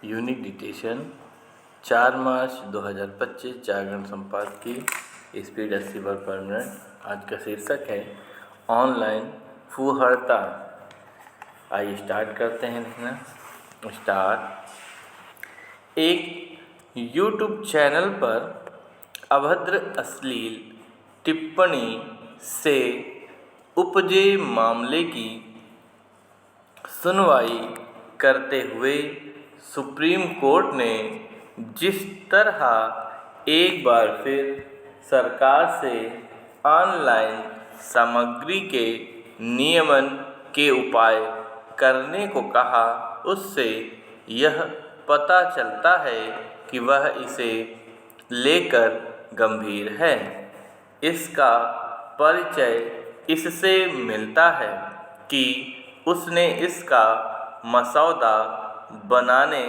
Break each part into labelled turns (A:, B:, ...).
A: Unique डिटेशन 4 मार्च 2025 जागरण संपादकीय speed 80 word पर minute. आज का शीर्षक है ऑनलाइन फूहड़ता। आइए स्टार्ट करते हैं लिखना। स्टार्ट। एक यूट्यूब चैनल पर अभद्र अश्लील टिप्पणी से उपजे मामले की सुनवाई करते हुए सुप्रीम कोर्ट ने जिस तरह एक बार फिर सरकार से ऑनलाइन सामग्री के नियमन के उपाय करने को कहा, उससे यह पता चलता है कि वह इसे लेकर गंभीर है। इसका परिचय इससे मिलता है कि उसने इसका मसौदा बनाने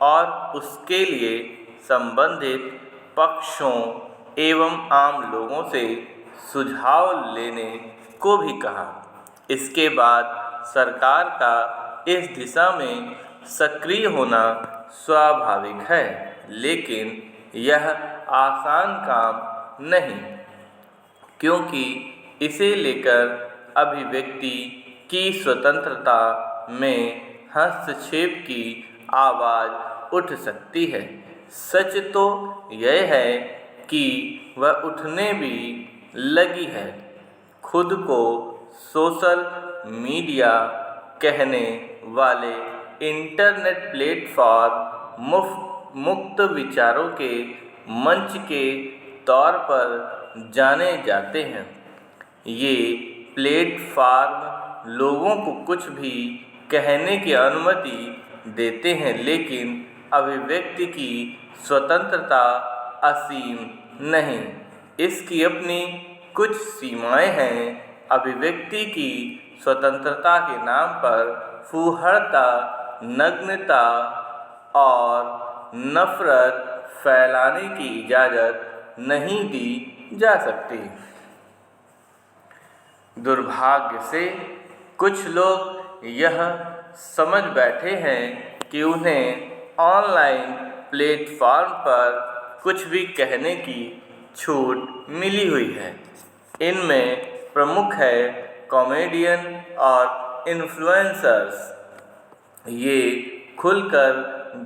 A: और उसके लिए संबंधित पक्षों एवं आम लोगों से सुझाव लेने को भी कहा। इसके बाद सरकार का इस दिशा में सक्रिय होना स्वाभाविक है, लेकिन यह आसान काम नहीं, क्योंकि इसे लेकर अभिव्यक्ति की स्वतंत्रता में हस्तक्षेप की आवाज़ उठ सकती है। सच तो यह है कि वह उठने भी लगी है। खुद को सोशल मीडिया कहने वाले इंटरनेट प्लेटफॉर्म मुक्त विचारों के मंच के तौर पर जाने जाते हैं। ये प्लेटफॉर्म लोगों को कुछ भी कहने की अनुमति देते हैं, लेकिन अभिव्यक्ति की स्वतंत्रता असीम नहीं, इसकी अपनी कुछ सीमाएं हैं। अभिव्यक्ति की स्वतंत्रता के नाम पर फूहड़ता, नग्नता और नफरत फैलाने की इजाज़त नहीं दी जा सकती। दुर्भाग्य से कुछ लोग यह समझ बैठे हैं कि उन्हें ऑनलाइन प्लेटफॉर्म पर कुछ भी कहने की छूट मिली हुई है। इनमें प्रमुख है कॉमेडियन और इन्फ्लुएंसर्स। ये खुलकर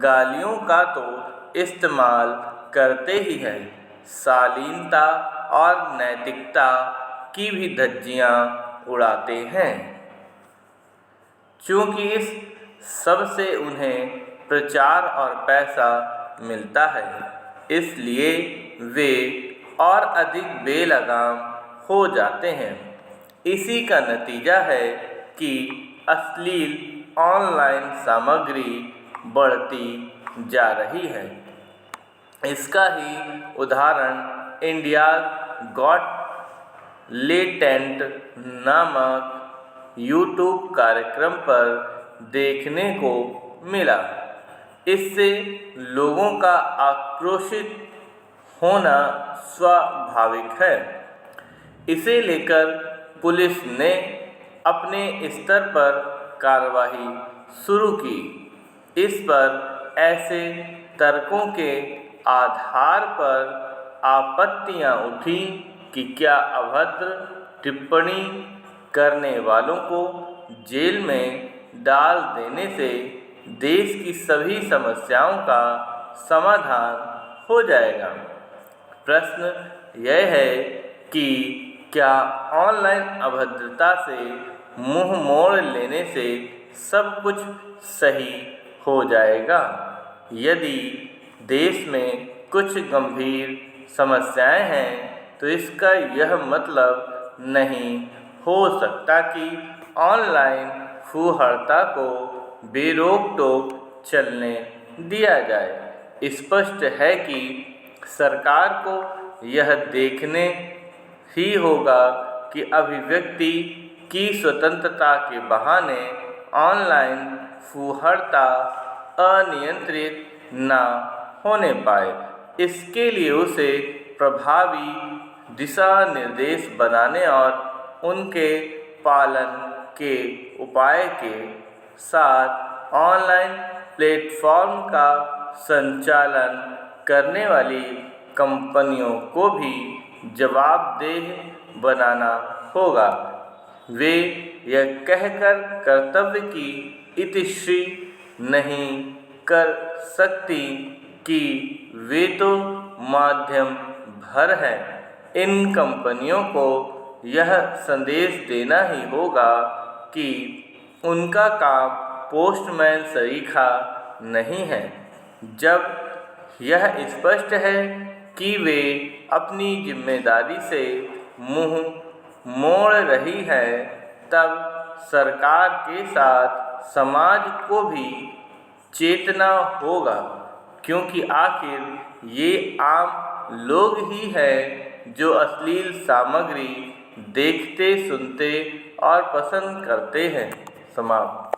A: गालियों का तो इस्तेमाल करते ही हैं, शालीनता और नैतिकता की भी धज्जियाँ उड़ाते हैं। चूँकि इस सब से उन्हें प्रचार और पैसा मिलता है, इसलिए वे और अधिक बेलगाम हो जाते हैं। इसी का नतीजा है कि अश्लील ऑनलाइन सामग्री बढ़ती जा रही है। इसका ही उदाहरण इंडिया गॉट लेटेंट नामक यूट्यूब कार्यक्रम पर देखने को मिला। इससे लोगों का आक्रोशित होना स्वाभाविक है। इसे लेकर पुलिस ने अपने स्तर पर कार्रवाई शुरू की। इस पर ऐसे तर्कों के आधार पर आपत्तियां उठी कि क्या अभद्र टिप्पणी करने वालों को जेल में डाल देने से देश की सभी समस्याओं का समाधान हो जाएगा। प्रश्न यह है कि क्या ऑनलाइन अभद्रता से मुंह मोड़ लेने से सब कुछ सही हो जाएगा? यदि देश में कुछ गंभीर समस्याएं हैं, तो इसका यह मतलब नहीं हो सकता कि ऑनलाइन फूहड़ता को बेरोक-टोक चलने दिया जाए। स्पष्ट है कि सरकार को यह देखने ही होगा कि अभिव्यक्ति की स्वतंत्रता के बहाने ऑनलाइन फूहड़ता अनियंत्रित न होने पाए। इसके लिए उसे प्रभावी दिशा निर्देश बनाने और उनके पालन के उपाय के साथ ऑनलाइन प्लेटफॉर्म का संचालन करने वाली कंपनियों को भी जवाबदेह बनाना होगा। वे यह कहकर कर्तव्य की इतिश्री नहीं कर सकती कि वे तो माध्यम भर हैं। इन कंपनियों को यह संदेश देना ही होगा कि उनका काम पोस्टमैन सरीखा नहीं है। जब यह स्पष्ट है कि वे अपनी जिम्मेदारी से मुंह मोड़ रही है, तब सरकार के साथ समाज को भी चेतना होगा, क्योंकि आखिर ये आम लोग ही हैं जो अश्लील सामग्री देखते, सुनते और पसंद करते हैं। समाप्त।